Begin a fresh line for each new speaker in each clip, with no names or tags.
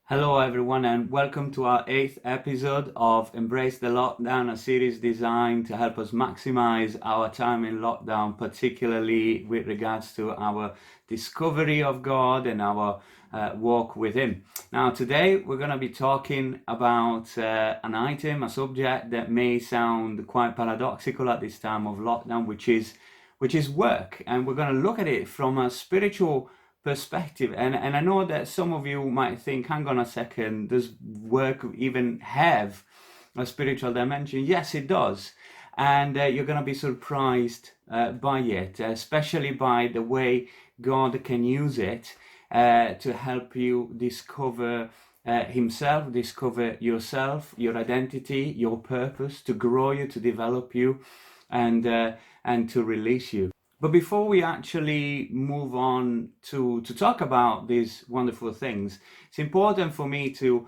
Hello, everyone, and welcome to our 8th episode of Embrace the Lockdown, a series designed to help us maximize our time in lockdown, particularly with regards to our discovery of God and our walk with Him. Now, today we're going to be talking about an item, a subject that may sound quite paradoxical at this time of lockdown, which is work, and we're going to look at it from a spiritual perspective. And I know that some of you might think, hang on a second, does work even have a spiritual dimension? Yes, it does. And you're going to be surprised by it, especially by the way God can use it to help you discover Himself, discover yourself, your identity, your purpose, to grow you, to develop you, and to release you. But before we actually move on to talk about these wonderful things, it's important for me to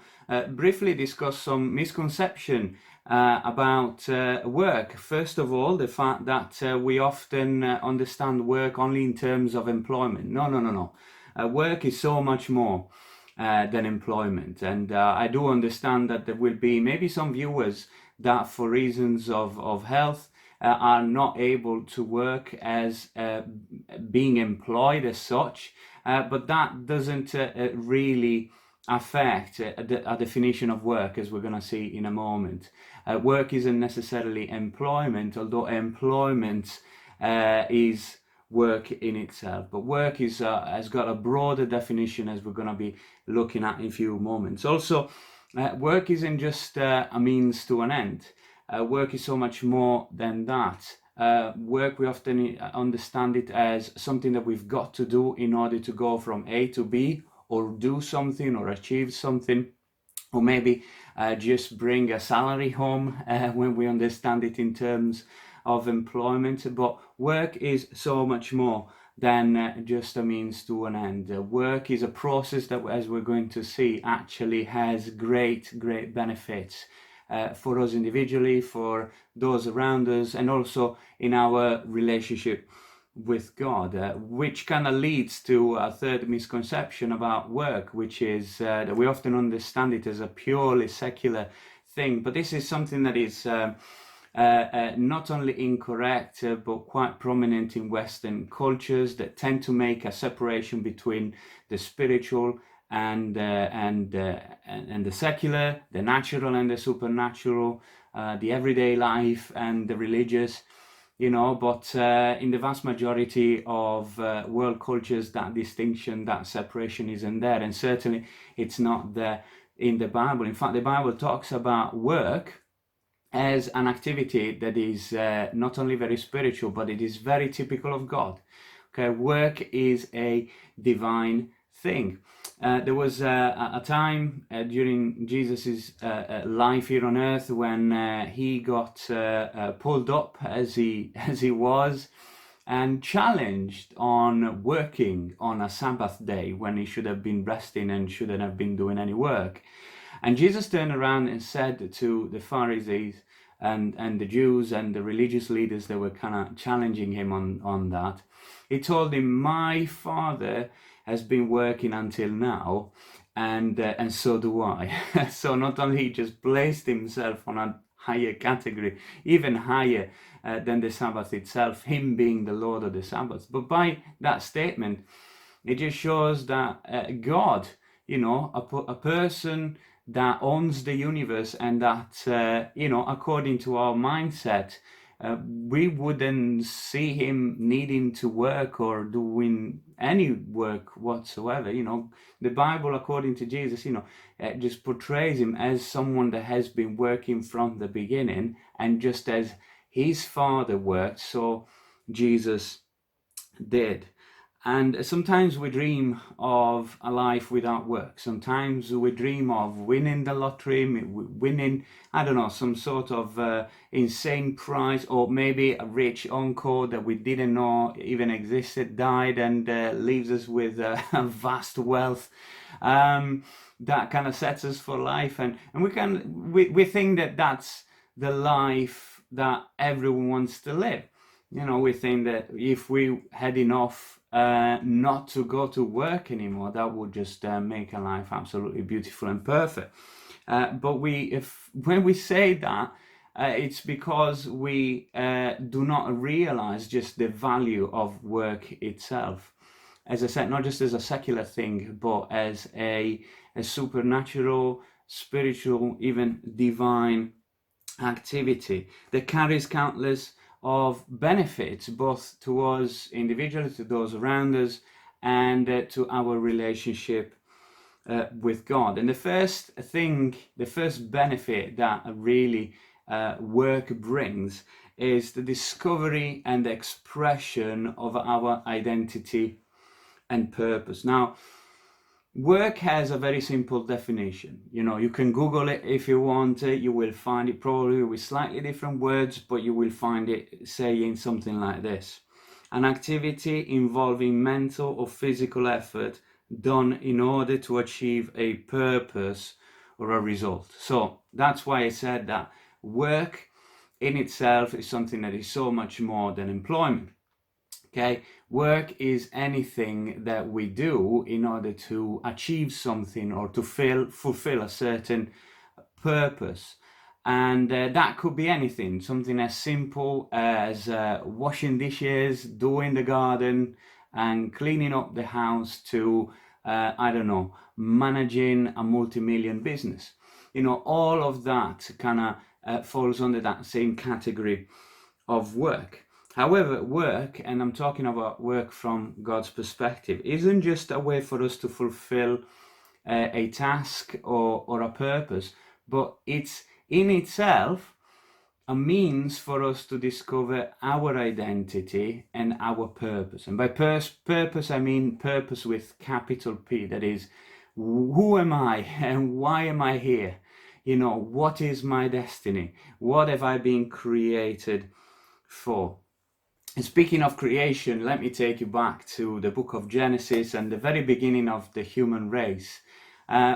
briefly discuss some misconception about work. First of all, the fact that we often understand work only in terms of employment. No. Work is so much more than employment. And I do understand that there will be maybe some viewers that for reasons of health are not able to work as being employed as such, but that doesn't really affect a definition of work, as we're going to see in a moment. Work isn't necessarily employment, although employment is work in itself. But work has got a broader definition, as we're going to be looking at in a few moments. Also, work isn't just a means to an end. Work is so much more than that. Work, we often understand it as something that we've got to do in order to go from A to B, or do something, or achieve something, or maybe just bring a salary home when we understand it in terms of employment. But work is so much more than just a means to an end. Work is a process that, as we're going to see, actually has great benefits for us individually, for those around us, and also in our relationship with God, which kind of leads to a third misconception about work, which is that we often understand it as a purely secular thing. But this is something that is not only incorrect, but quite prominent in Western cultures that tend to make a separation between the spiritual and the secular, the natural and the supernatural, the everyday life and the religious, but in the vast majority of world cultures, that distinction, that separation isn't there, and certainly it's not there in the Bible. In fact, the Bible talks about work as an activity that is not only very spiritual, but it is very typical of God. Okay, work is a divine thing. There was a time during Jesus's life here on earth when he got pulled up as he was and challenged on working on a Sabbath day when he should have been resting and shouldn't have been doing any work. And Jesus turned around and said to the Pharisees and the Jews and the religious leaders that were kind of challenging him on that, he told him, "My Father has been working until now, and so do I." So not only he just placed himself on a higher category, even higher than the Sabbath itself, him being the Lord of the Sabbath, but by that statement, it just shows that God, a person that owns the universe, and that, according to our mindset, we wouldn't see him needing to work or doing any work whatsoever. The Bible, according to Jesus, just portrays him as someone that has been working from the beginning, and just as his Father worked, so Jesus did. And sometimes we dream of a life without work. Sometimes we dream of winning the lottery, winning, I don't know, some sort of insane prize, or maybe a rich uncle that we didn't know even existed died and leaves us with a vast wealth. That kind of sets us for life, and we think that that's the life that everyone wants to live. We think that if we had enough not to go to work anymore. That would just make a life absolutely beautiful and perfect. But when we say that, it's because we do not realize just the value of work itself. As I said, not just as a secular thing, but as a supernatural, spiritual, even divine activity that carries countless of benefits, both to us individually, to those around us, and to our relationship with God. And the first benefit that really work brings is the discovery and expression of our identity and purpose. Now, work has a very simple definition. You can Google it if you want it. You will find it probably with slightly different words, but you will find it saying something like this: an activity involving mental or physical effort done in order to achieve a purpose or a result. So that's why I said that work in itself is something that is so much more than employment. Okay, work is anything that we do in order to achieve something or to fulfill a certain purpose. And that could be anything, something as simple as washing dishes, doing the garden, and cleaning up the house, to, I don't know, managing a multi-million business. All of that kind of falls under that same category of work. However, work, and I'm talking about work from God's perspective, isn't just a way for us to fulfill a task or a purpose, but it's in itself a means for us to discover our identity and our purpose. And by purpose, I mean purpose with capital P. That is, who am I and why am I here? What is my destiny? What have I been created for? And speaking of creation, let me take you back to the book of Genesis and the very beginning of the human race.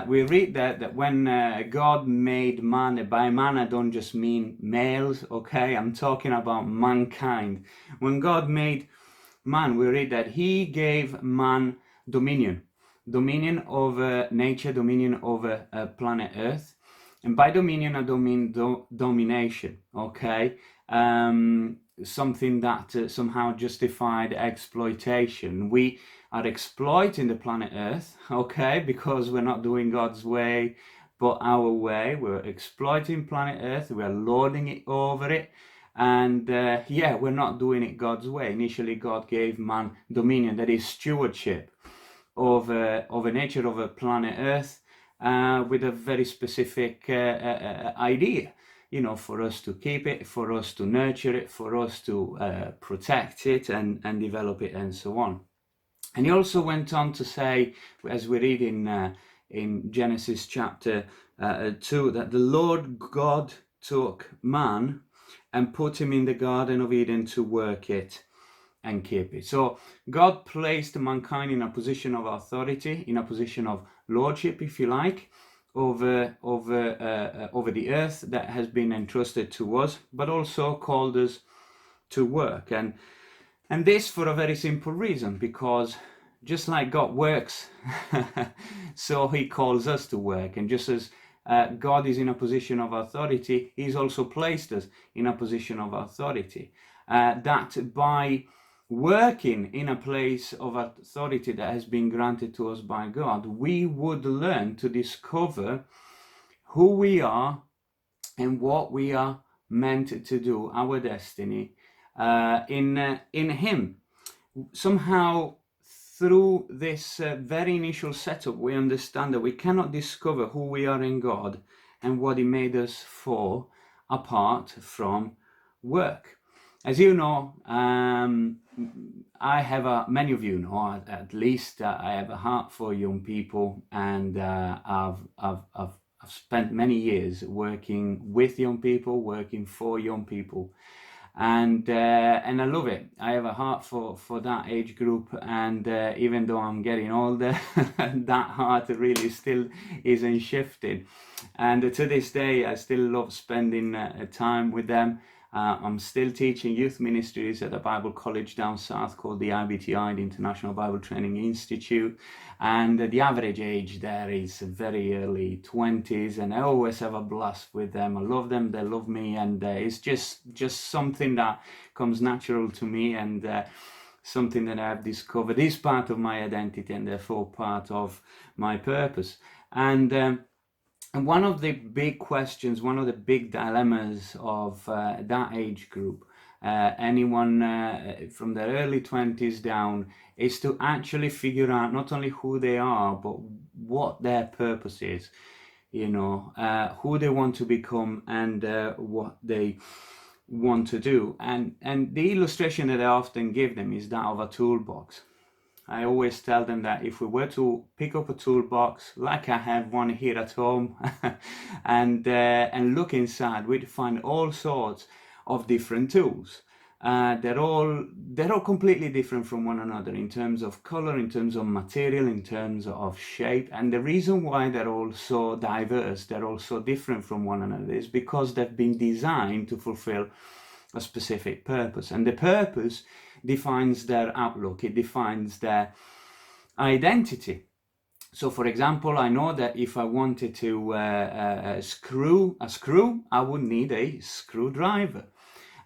We read that when God made man, by man I don't just mean males, okay? I'm talking about mankind. When God made man, we read that he gave man dominion over nature, dominion over planet Earth. And by dominion, I don't mean domination, okay? Something that somehow justified exploitation. We are exploiting the planet Earth, okay, because we're not doing God's way, but our way. We're exploiting planet Earth, we're lording it over it, and we're not doing it God's way. Initially, God gave man dominion, that is stewardship over nature, over planet Earth, with a very specific idea. For us to keep it, for us to nurture it, for us to protect it and develop it, and so on. And he also went on to say, as we read in Genesis chapter 2, that the Lord God took man and put him in the Garden of Eden to work it and keep it. So God placed mankind in a position of authority, in a position of lordship, if you like, over the earth that has been entrusted to us, but also called us to work. And this for a very simple reason, because just like God works, so he calls us to work. And just as God is in a position of authority, he's also placed us in a position of authority. That by working in a place of authority that has been granted to us by God, we would learn to discover who we are and what we are meant to do, our destiny, in him. Somehow, through this very initial setup, we understand that we cannot discover who we are in God and what he made us for apart from work. As you know, many of you know, at least I have a heart for young people, and I've spent many years working with young people, working for young people, and I love it. I have a heart for that age group, and even though I'm getting older, that heart really still isn't shifted. And to this day, I still love spending time with them. I'm still teaching youth ministries at a Bible college down south called the IBTI, the International Bible Training Institute. And the average age there is very early 20s, and I always have a blast with them. I love them, they love me, and it's just something that comes natural to me, and something that I've discovered is part of my identity and therefore part of my purpose. And one of the big questions, one of the big dilemmas of that age group, anyone from their early 20s down, is to actually figure out not only who they are, but what their purpose is, who they want to become, and what they want to do. And the illustration that I often give them is that of a toolbox. I always tell them that if we were to pick up a toolbox, like I have one here at home, and look inside, we'd find all sorts of different tools. They're all completely different from one another in terms of color, in terms of material, in terms of shape. And the reason why they're all so diverse, they're all so different from one another, is because they've been designed to fulfill a specific purpose. And the purpose defines their outlook, it defines their identity. So for example, I know that if I wanted to screw a screw, I would need a screwdriver.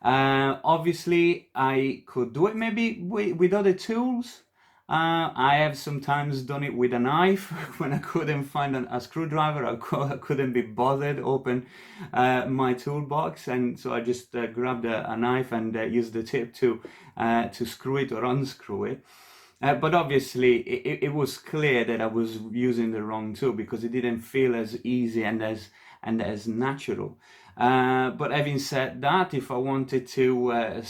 Obviously, I could do it maybe with other tools. I have sometimes done it with a knife when I couldn't find a screwdriver. I couldn't be bothered open my toolbox, and so I just grabbed a knife and used the tip to screw it or unscrew it. But obviously, it was clear that I was using the wrong tool because it didn't feel as easy and as natural. But having said that, if I wanted to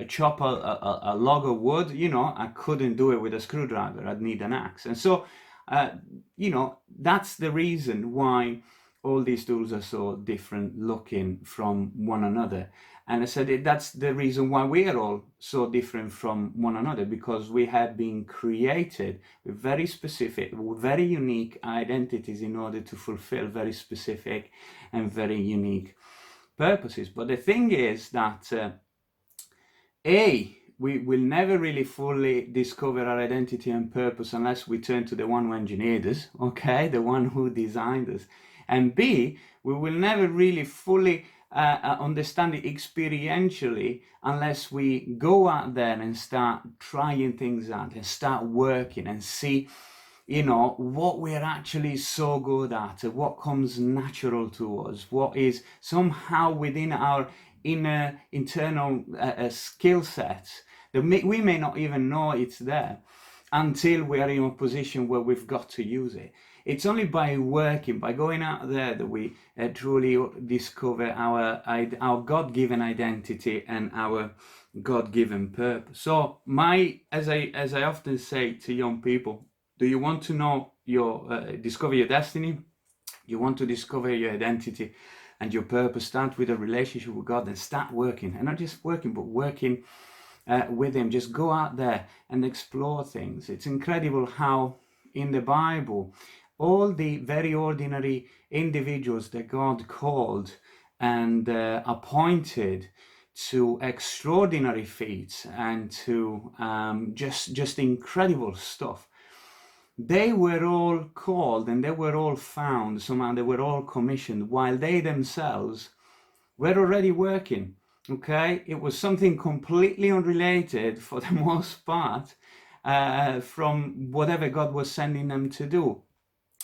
chop a log of wood, I couldn't do it with a screwdriver. I'd need an axe. And so, that's the reason why all these tools are so different looking from one another. And I said that's the reason why we are all so different from one another, because we have been created with very specific, very unique identities in order to fulfill very specific and very unique purposes. But the thing is that we will never really fully discover our identity and purpose unless we turn to the one who engineered us, okay, the one who designed us. And B, we will never really fully understand it experientially unless we go out there and start trying things out and start working and see what we're actually so good at, what comes natural to us, what is somehow within our inner internal skill sets that we may not even know it's there until we are in a position where we've got to use it. It's only by working, by going out there, that we truly discover our God-given identity and our God-given purpose. So as I often say to young people, do you want to know discover your destiny? You want to discover your identity and your purpose? Start with a relationship with God and start working. And not just working, but working with Him. Just go out there and explore things. It's incredible how in the Bible, all the very ordinary individuals that God called and appointed to extraordinary feats and to just incredible stuff, they were all called and they were all found, somehow they were all commissioned while they themselves were already working. Okay, it was something completely unrelated for the most part from whatever God was sending them to do.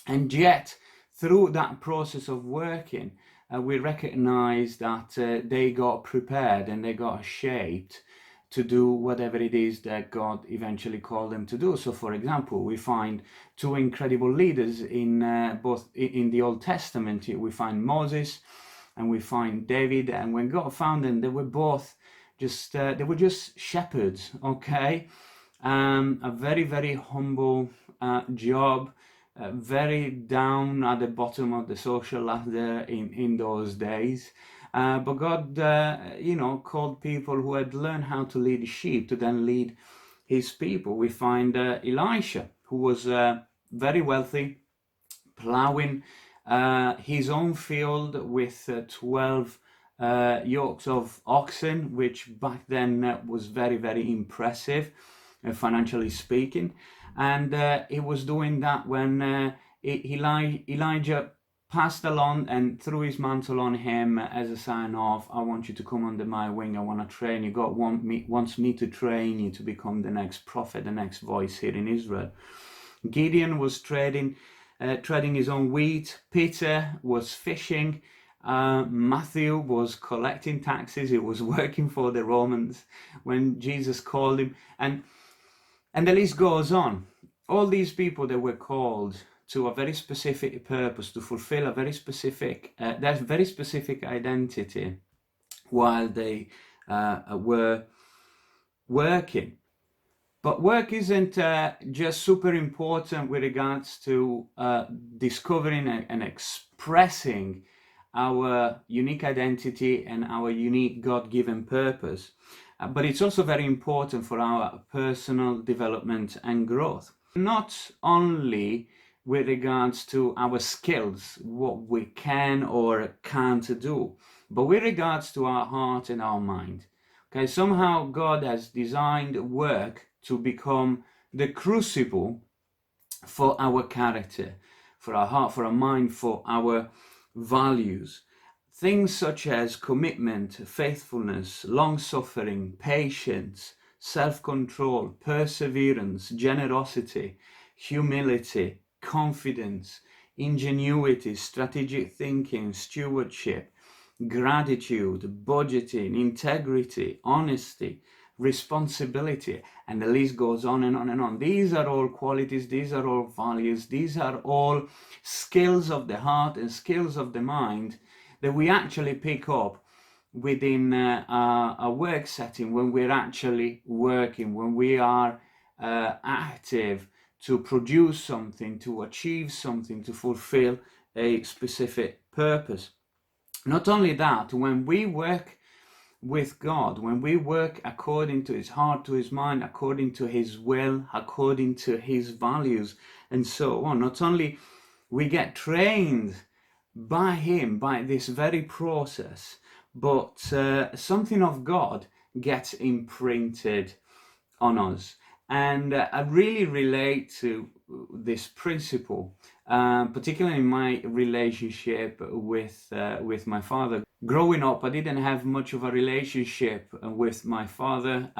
And yet, through that process of working, we recognize that they got prepared and they got shaped to do whatever it is that God eventually called them to do. So, for example, we find two incredible leaders in both in the Old Testament. We find Moses and we find David. And when God found them, they were both just shepherds. Okay, a very, very humble job. Very down at the bottom of the social ladder in those days. But God, called people who had learned how to lead sheep to then lead His people. We find Elisha, who was very wealthy, plowing his own field with 12 yokes of oxen, which back then was very, very impressive, financially speaking. And he was doing that when Elijah passed along and threw his mantle on him as a sign of, I want you to come under my wing, I want to train you. God wants me to train you to become the next prophet, the next voice here in Israel. Gideon was treading his own wheat. Peter was fishing. Matthew was collecting taxes. He was working for the Romans when Jesus called him. And the list goes on. All these people that were called to a very specific purpose, to fulfill a very specific, that very specific identity while they were working. But work isn't just super important with regards to discovering and expressing our unique identity and our unique God-given purpose. But it's also very important for our personal development and growth. Not only with regards to our skills, what we can or can't do, but with regards to our heart and our mind. Okay, somehow God has designed work to become the crucible for our character, for our heart, for our mind, for our values. Things such as commitment, faithfulness, long-suffering, patience, self-control, perseverance, generosity, humility, confidence, ingenuity, strategic thinking, stewardship, gratitude, budgeting, integrity, honesty, responsibility, and the list goes on and on and on. These are all qualities, these are all values, these are all skills of the heart and skills of the mind that we actually pick up within a work setting when we're actually working, when we are active to produce something, to achieve something, to fulfill a specific purpose. Not only that, when we work with God, when we work according to his heart, to his mind, according to his will, according to his values, and so on, not only we get trained by him, by this very process, but something of God gets imprinted on us. And I really relate to this principle, particularly in my relationship with my father. Growing up, I didn't have much of a relationship with my father.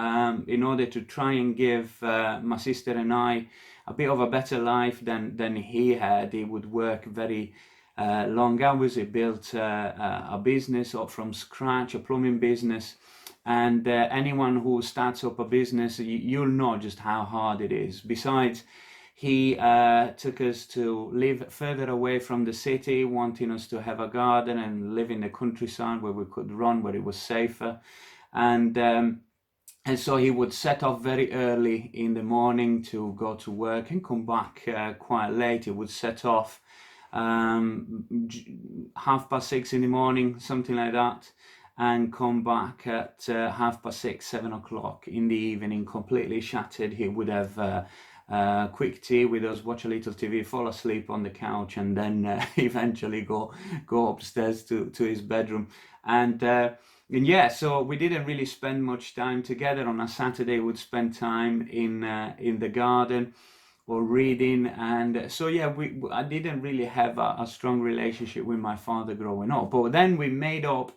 In order to try and give my sister and I a bit of a better life than he had, he would work very long hours. He built a business up from scratch, a plumbing business. And anyone who starts up a business, you'll know just how hard it is. Besides, he took us to live further away from the city, wanting us to have a garden and live in the countryside where we could run, where it was safer. And so he would set off very early in the morning to go to work and come back quite late. He would set off 6:30 in the morning, something like that, and come back at 6:30, 7 o'clock in the evening, completely shattered. He would have quick tea with us, watch a little TV, fall asleep on the couch, and then eventually go upstairs to his bedroom. And yeah, so we didn't really spend much time together. On a Saturday, we'd spend time in the garden or reading. And so yeah, I didn't really have a strong relationship with my father growing up. But then we made up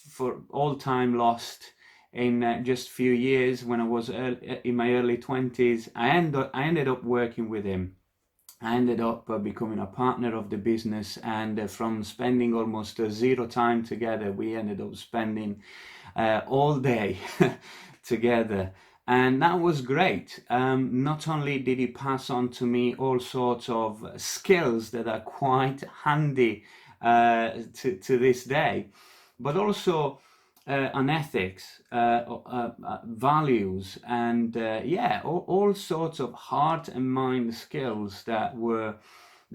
for all time lost in just a few years. When I was in my early 20s, I ended up working with him. I ended up becoming a partner of the business, and from spending almost zero time together, we ended up spending all day together. And that was great. Not only did he pass on to me all sorts of skills that are quite handy to this day, but also on ethics, values, and yeah, all sorts of heart and mind skills that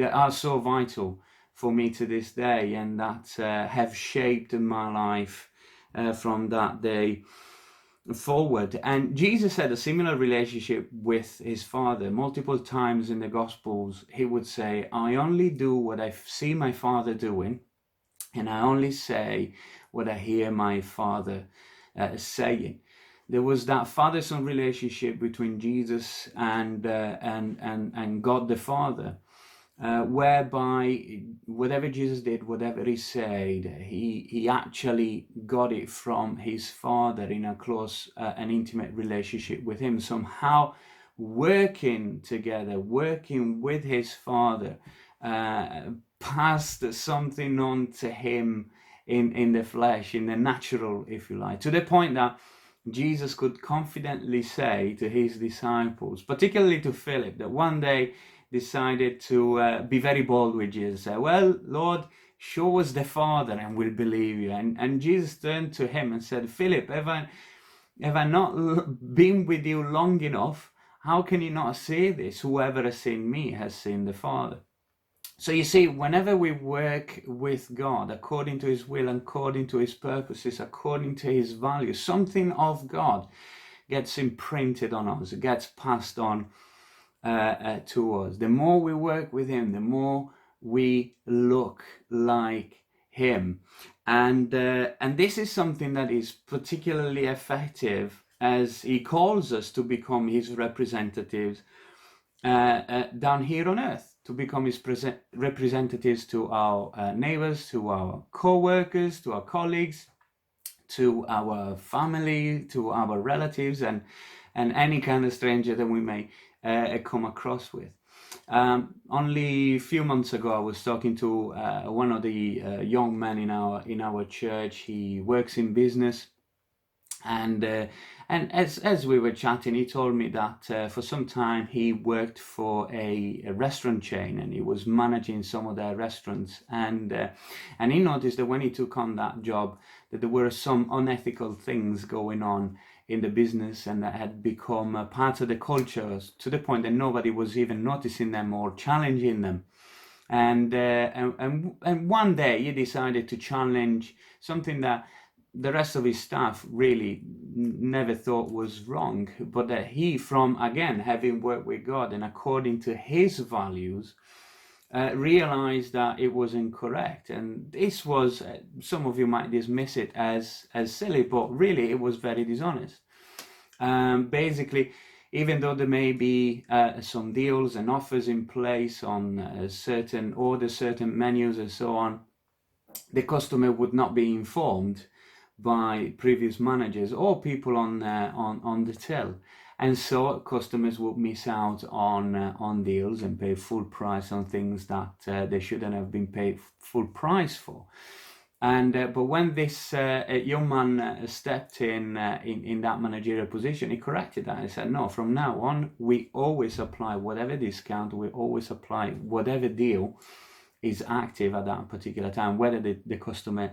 are so vital for me to this day, and that have shaped my life from that day forward. And Jesus had a similar relationship with his Father. Multiple times in the Gospels, he would say, I only do what I see my Father doing, and I only say what I hear my Father saying. There was that father-son relationship between Jesus and God the Father, whereby whatever Jesus did, whatever he said, he actually got it from his Father in a close and intimate relationship with him, somehow working together, working with his Father, passed something on to him in the flesh, in the natural, if you like, to the point that Jesus could confidently say to his disciples, particularly to Philip, that one day decided to be very bold with Jesus, say, well, Lord, show us the Father and we'll believe you. And Jesus turned to him and said, Philip, have I not been with you long enough? How can you not say this? Whoever has seen me has seen the Father. So you see, whenever we work with God according to his will, according to his purposes, according to his values, something of God gets imprinted on us, gets passed on to us. The more we work with him, the more we look like him. And this is something that is particularly effective as he calls us to become his representatives down here on earth, to become his representatives to our neighbors, to our co-workers, to our colleagues, to our family, to our relatives, and any kind of stranger that we may come across with. Only a few months ago, I was talking to one of the young men in our church. He works in business, and as we were chatting, he told me that for some time he worked for a restaurant chain, and he was managing some of their restaurants, and he noticed that when he took on that job, that there were some unethical things going on in the business, and that had become a part of the culture to the point that nobody was even noticing them or challenging them. And one day he decided to challenge something that the rest of his staff really never thought was wrong, but that he, from again having worked with God and according to his values, realized that it was incorrect. And this was, some of you might dismiss it as silly, but really it was very dishonest. Basically, even though there may be some deals and offers in place on certain orders, certain menus and so on, the customer would not be informed by previous managers or people on the till, and so customers would miss out on deals and pay full price on things that they shouldn't have been paid full price for. And but when this young man stepped in that managerial position, he corrected that. He said, no, from now on we always apply whatever discount, we always apply whatever deal is active at that particular time, whether the customer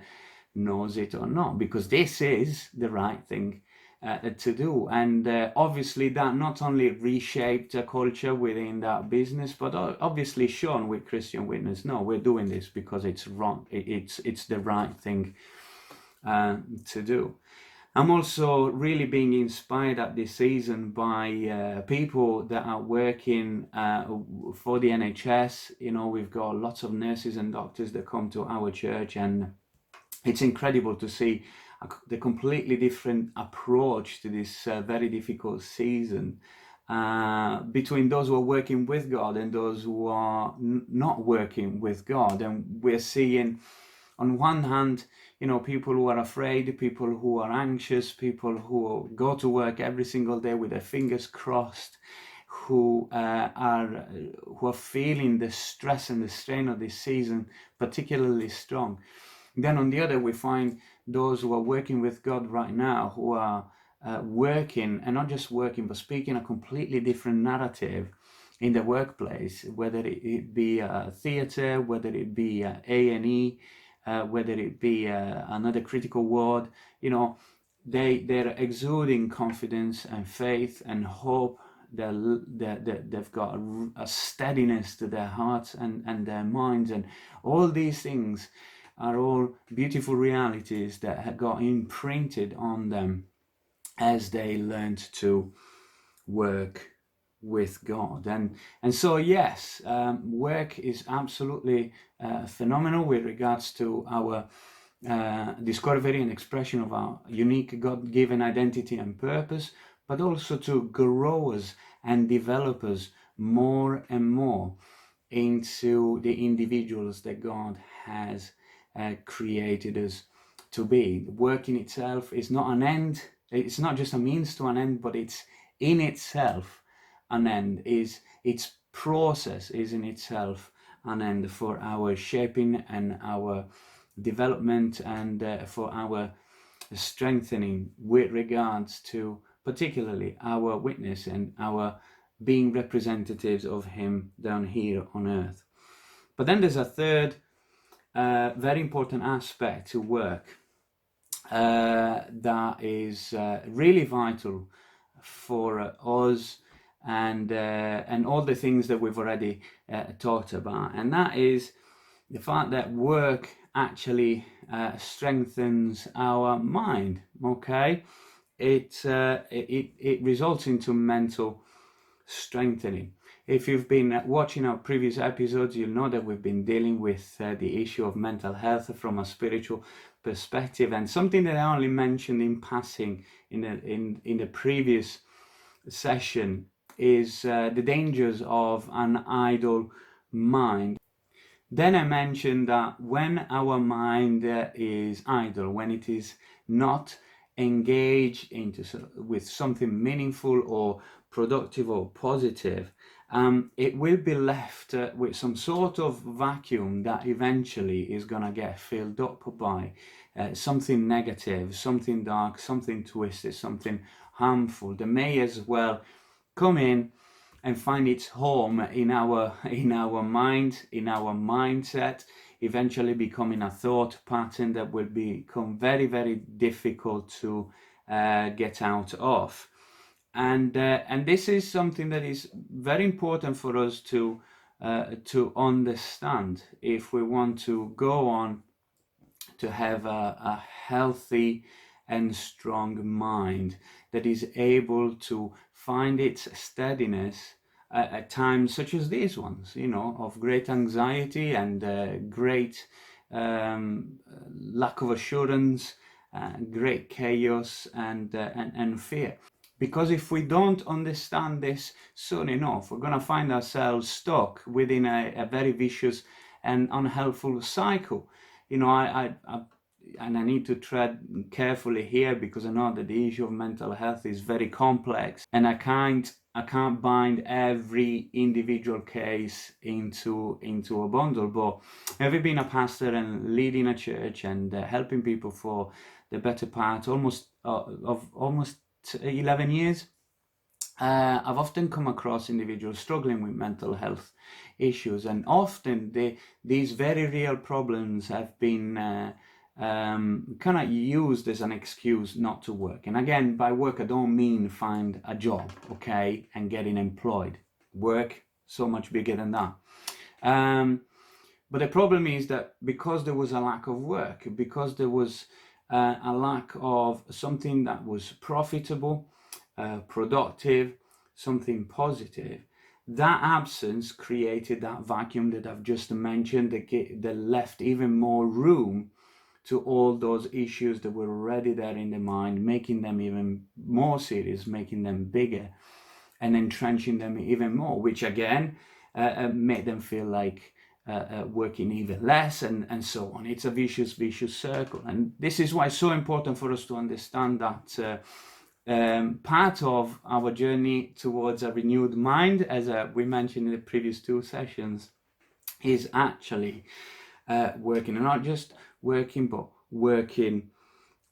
knows it or not, because this is the right thing to do. And obviously that not only reshaped a culture within that business, but obviously shown with Christian witness, no, we're doing this because it's wrong, it's the right thing to do. I'm also really being inspired at this season by people that are working for the NHS. You know, we've got lots of nurses and doctors that come to our church, and it's incredible to see the completely different approach to this very difficult season between those who are working with God and those who are not working with God. And we're seeing, on one hand, you know, people who are afraid, people who are anxious, people who go to work every single day with their fingers crossed, who are feeling the stress and the strain of this season particularly strong. Then on the other, we find those who are working with God right now, who are working, and not just working, but speaking a completely different narrative in the workplace, whether it be a theatre, whether it be A&E, whether it be another critical ward. You know, they're exuding confidence and faith and hope. They've got a steadiness to their hearts and their minds, and all these things are all beautiful realities that have got imprinted on them as they learned to work with God. And so, yes, work is absolutely phenomenal with regards to our discovery and expression of our unique God-given identity and purpose, but also to grow us and develop us more and more into the individuals that God has created us to be. Work in itself is not an end. It's not just a means to an end, but it's in itself an end. Its process is in itself an end for our shaping and our development, and for our strengthening with regards to particularly our witness and our being representatives of Him down here on earth. But then there's a third very important aspect to work that is really vital for us, and all the things that we've already talked about, and that is the fact that work actually strengthens our mind. Okay, it results into mental strengthening. If you've been watching our previous episodes, you'll know that we've been dealing with the issue of mental health from a spiritual perspective, and something that I only mentioned in passing in the previous session is the dangers of an idle mind. Then I mentioned that when our mind is idle, when it is not engaged with something meaningful or productive or positive, it will be left with some sort of vacuum that eventually is going to get filled up by something negative, something dark, something twisted, something harmful. That may as well come in and find its home in our mind, in our mindset, eventually becoming a thought pattern that will become very, very difficult to get out of. And this is something that is very important for us to understand if we want to go on to have a healthy and strong mind that is able to find its steadiness at times such as these ones, of great anxiety and great lack of assurance, great chaos and fear. Because if we don't understand this soon enough, we're going to find ourselves stuck within a very vicious and unhelpful cycle. And I need to tread carefully here, because I know that the issue of mental health is very complex, and I can't bind every individual case into a bundle. But having been a pastor and leading a church and helping people for the better part of almost 11 years, I've often come across individuals struggling with mental health issues, and often these very real problems have been kind of used as an excuse not to work. And again, by work I don't mean find a job, okay, and getting employed. Work so much bigger than that. But the problem is that because there was a lack of work, because there was a lack of something that was profitable, productive, something positive, that absence created that vacuum that I've just mentioned, that left even more room to all those issues that were already there in the mind, making them even more serious, making them bigger, and entrenching them even more, which again made them feel like working even less, and so on. It's a vicious circle. And this is why it's so important for us to understand that part of our journey towards a renewed mind, as we mentioned in the previous two sessions, is actually working, and not just working, but working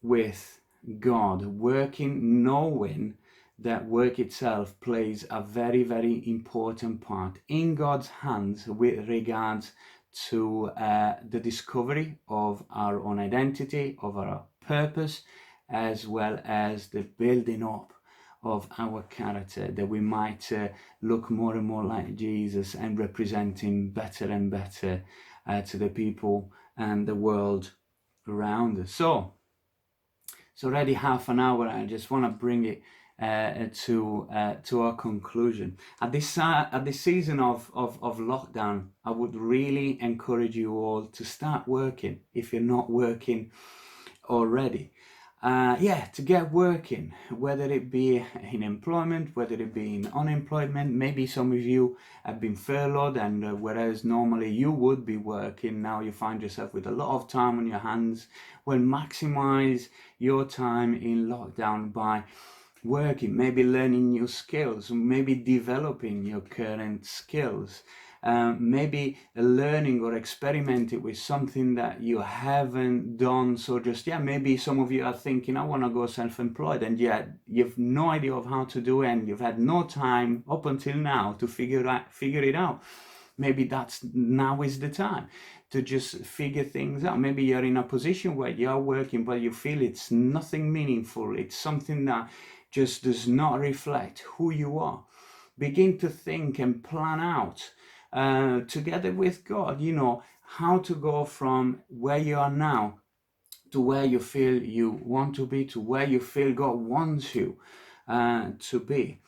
with God, working knowing that work itself plays a very, very important part in God's hands with regards to the discovery of our own identity, of our purpose, as well as the building up of our character, that we might look more and more like Jesus and represent Him better and better to the people and the world around us. So it's already half an hour. I just want to bring it to a conclusion. At this season of lockdown, I would really encourage you all to start working if you're not working already. To get working, whether it be in employment, whether it be in unemployment. Maybe some of you have been furloughed, and whereas normally you would be working, now you find yourself with a lot of time on your hands. Well, maximize your time in lockdown by working, maybe learning new skills, maybe developing your current skills. Maybe learning or experimenting with something that you haven't done so just yet. Maybe some of you are thinking, I want to go self-employed, and yet you've no idea of how to do it, and you've had no time up until now to figure it out. Maybe now is the time to just figure things out. Maybe you're in a position where you're working, but you feel it's nothing meaningful. It's something that just does not reflect who you are. Begin to think and plan out together with God, how to go from where you are now to where you feel you want to be, to where you feel God wants you to be.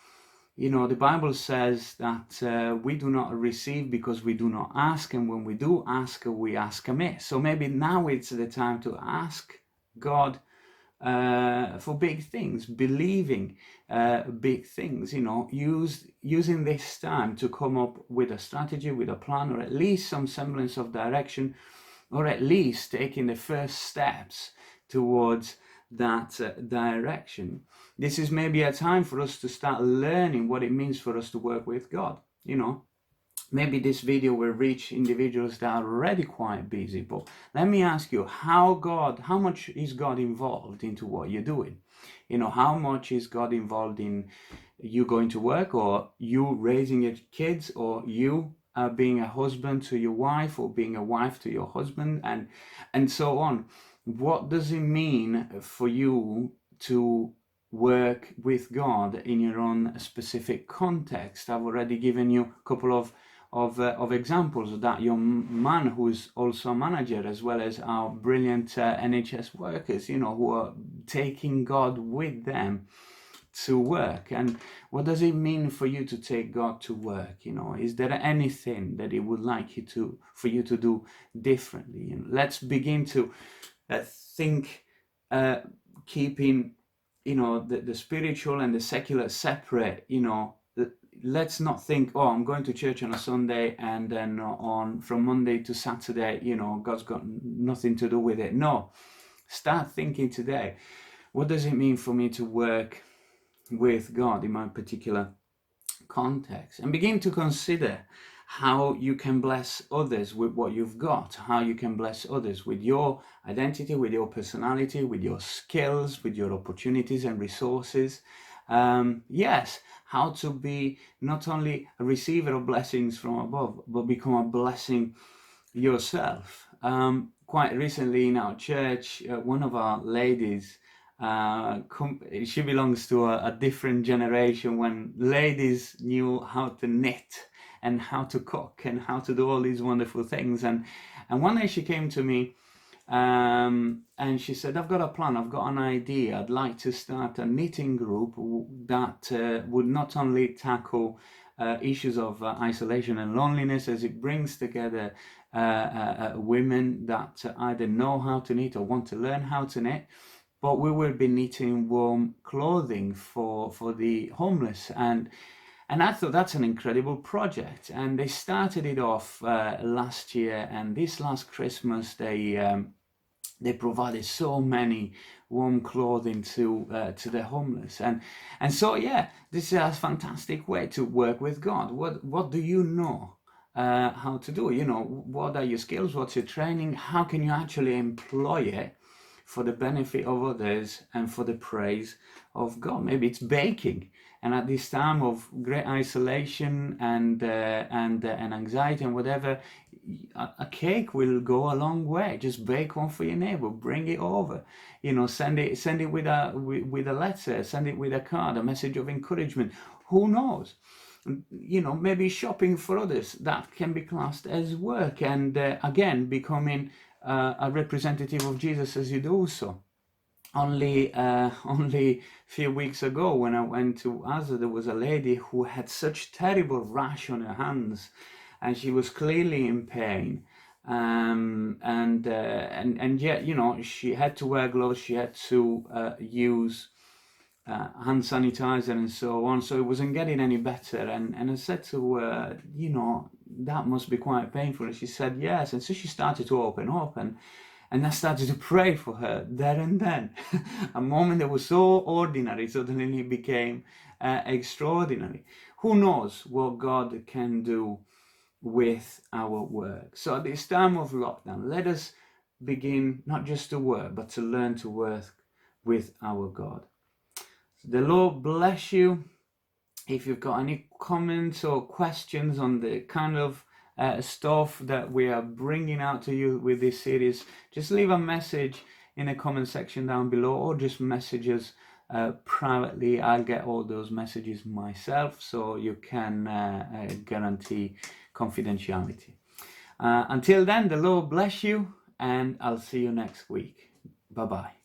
The Bible says that we do not receive because we do not ask, and when we do ask, we ask amiss. So maybe now it's the time to ask God for big things, believing big things, using this time to come up with a strategy, with a plan, or at least some semblance of direction, or at least taking the first steps towards that direction. This is maybe a time for us to start learning what it means for us to work with God. Maybe this video will reach individuals that are already quite busy, but let me ask you, how much is God involved into what you're doing? How much is God involved in you going to work, or you raising your kids, or you being a husband to your wife, or being a wife to your husband, and so on? What does it mean for you to work with God in your own specific context? I've already given you a couple of examples of that young man who's also a manager, as well as our brilliant NHS workers, who are taking God with them to work. And what does it mean for you to take God to work? Is there anything that He would like for you to do differently? Let's begin to think, keeping the spiritual and the secular separate. Let's not think, I'm going to church on a Sunday, and then from Monday to Saturday, God's got nothing to do with it. No, start thinking today, what does it mean for me to work with God in my particular context? And begin to consider how you can bless others with what you've got, how you can bless others with your identity, with your personality, with your skills, with your opportunities and resources. How to be not only a receiver of blessings from above, but become a blessing yourself. Quite recently in our church, one of our ladies, she belongs to a different generation when ladies knew how to knit and how to cook and how to do all these wonderful things. And one day she came to me, and she said, I've got a plan, I've got an idea. I'd like to start a knitting group that would not only tackle issues of isolation and loneliness, as it brings together women that either know how to knit or want to learn how to knit, but we will be knitting warm clothing for the homeless. And I thought that's an incredible project. And they started it off last year, and this last Christmas they provided so many warm clothing to the homeless, and so this is a fantastic way to work with God. What do you know how to do? What are your skills? What's your training? How can you actually employ it for the benefit of others and for the praise of God? Maybe it's baking. And at this time of great isolation and anxiety and whatever, a cake will go a long way. Just bake one for your neighbor, bring it over, send it with a letter, send it with a card, a message of encouragement. Who knows? Maybe shopping for others, that can be classed as work, and again, becoming a representative of Jesus as you do so. only only a few weeks ago when I went to Gaza, there was a lady who had such terrible rash on her hands, and she was clearly in pain. And yet, you know, she had to wear gloves. She had to use hand sanitizer and so on. So it wasn't getting any better. And I said to her, you know, that must be quite painful. And she said yes. And so she started to open up, and I started to pray for her there and then. A moment that was so ordinary suddenly became extraordinary. Who knows what God can do with our work? So at this time of lockdown, let us begin not just to work, but to learn to work with our God. The Lord bless you. If you've got any comments or questions on the kind of stuff that we are bringing out to you with this series, just leave a message in the comment section down below, or just message us privately. I'll get all those messages myself, so you can guarantee confidentiality. Until then, the Lord bless you, and I'll see you next week. Bye-bye.